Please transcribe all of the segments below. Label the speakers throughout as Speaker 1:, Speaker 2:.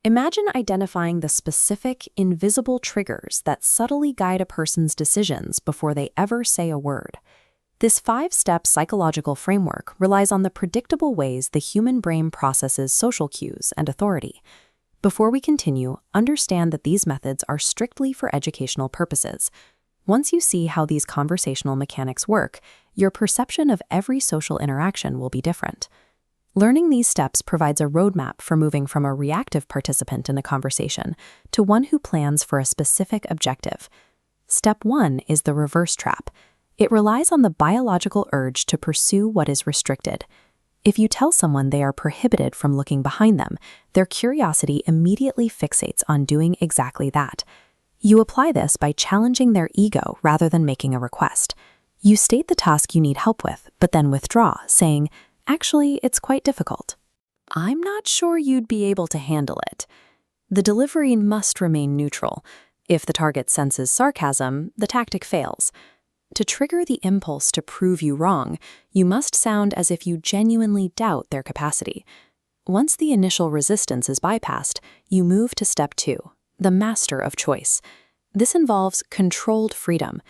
Speaker 1: Imagine identifying the specific, invisible triggers that subtly guide a person's decisions before they ever say a word. This five-step psychological framework relies on the predictable ways the human brain processes social cues and authority. Before we continue, understand that these methods are strictly for educational purposes. Once you see how these conversational mechanics work, your perception of every social interaction will be different. Learning these steps provides a roadmap for moving from a reactive participant in a conversation to one who plans for a specific objective. Step 1 is the reverse trap. It relies on the biological urge to pursue what is restricted. If you tell someone they are prohibited from looking behind them, their curiosity immediately fixates on doing exactly that. You apply this by challenging their ego rather than making a request. You state the task you need help with, but then withdraw, saying, "Actually, it's quite difficult. I'm not sure you'd be able to handle it." The delivery must remain neutral. If the target senses sarcasm, the tactic fails. To trigger the impulse to prove you wrong, you must sound as if you genuinely doubt their capacity. Once the initial resistance is bypassed, you move to step 2, the master of choice. This involves controlled freedom,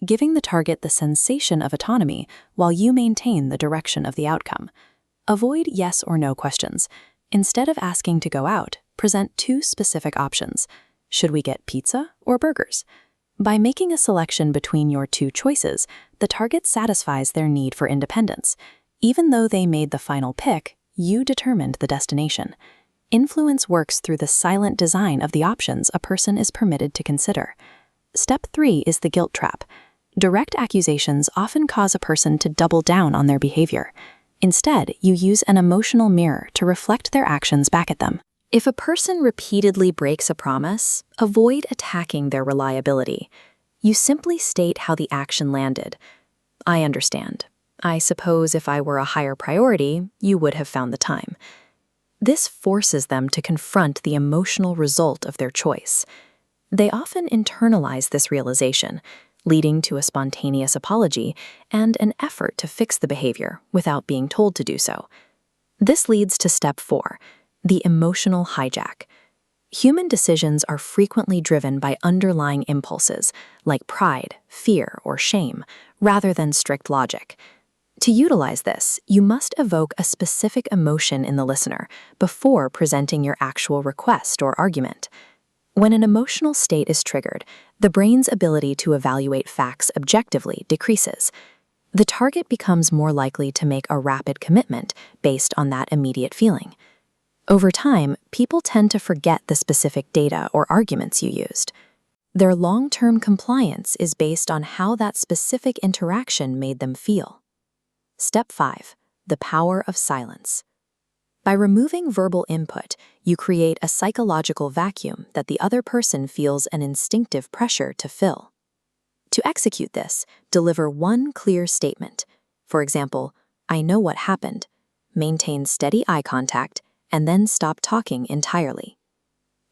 Speaker 1: giving the target the sensation of autonomy while you maintain the direction of the outcome. Avoid yes or no questions. Instead of asking to go out, present 2 specific options. Should we get pizza or burgers? By making a selection between your 2 choices, the target satisfies their need for independence. Even though they made the final pick, you determined the destination. Influence works through the silent design of the options a person is permitted to consider. Step 3 is the guilt trap. Direct accusations often cause a person to double down on their behavior. Instead, you use an emotional mirror to reflect their actions back at them. If a person repeatedly breaks a promise, avoid attacking their reliability. You simply state how the action landed. "I understand. I suppose if I were a higher priority, you would have found the time." This forces them to confront the emotional result of their choice. They often internalize this realization, leading to a spontaneous apology and an effort to fix the behavior without being told to do so. This leads to step 4, the emotional hijack. Human decisions are frequently driven by underlying impulses like pride, fear, or shame, rather than strict logic. To utilize this, you must evoke a specific emotion in the listener before presenting your actual request or argument. When an emotional state is triggered, the brain's ability to evaluate facts objectively decreases. The target becomes more likely to make a rapid commitment based on that immediate feeling. Over time, people tend to forget the specific data or arguments you used. Their long-term compliance is based on how that specific interaction made them feel. Step 5, the power of silence. By removing verbal input, you create a psychological vacuum that the other person feels an instinctive pressure to fill. To execute this, deliver one clear statement. For example, "I know what happened." Maintain steady eye contact, and then stop talking entirely.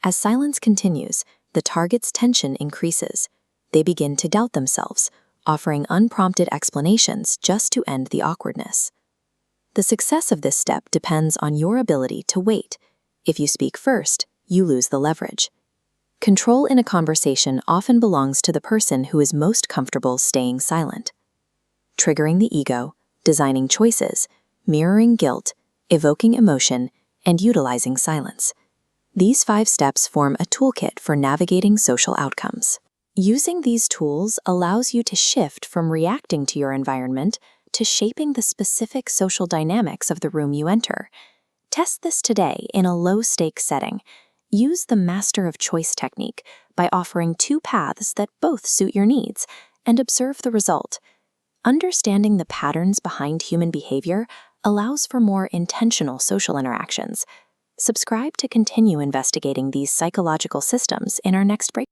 Speaker 1: As silence continues, the target's tension increases. They begin to doubt themselves, offering unprompted explanations just to end the awkwardness. The success of this step depends on your ability to wait. If you speak first, you lose the leverage. Control in a conversation often belongs to the person who is most comfortable staying silent. Triggering the ego, designing choices, mirroring guilt, evoking emotion, and utilizing silence. These 5 steps form a toolkit for navigating social outcomes. Using these tools allows you to shift from reacting to your environment to shaping the specific social dynamics of the room you enter. Test this today in a low-stakes setting. Use the master of choice technique by offering 2 paths that both suit your needs, and observe the result. Understanding the patterns behind human behavior allows for more intentional social interactions. Subscribe to continue investigating these psychological systems in our next break.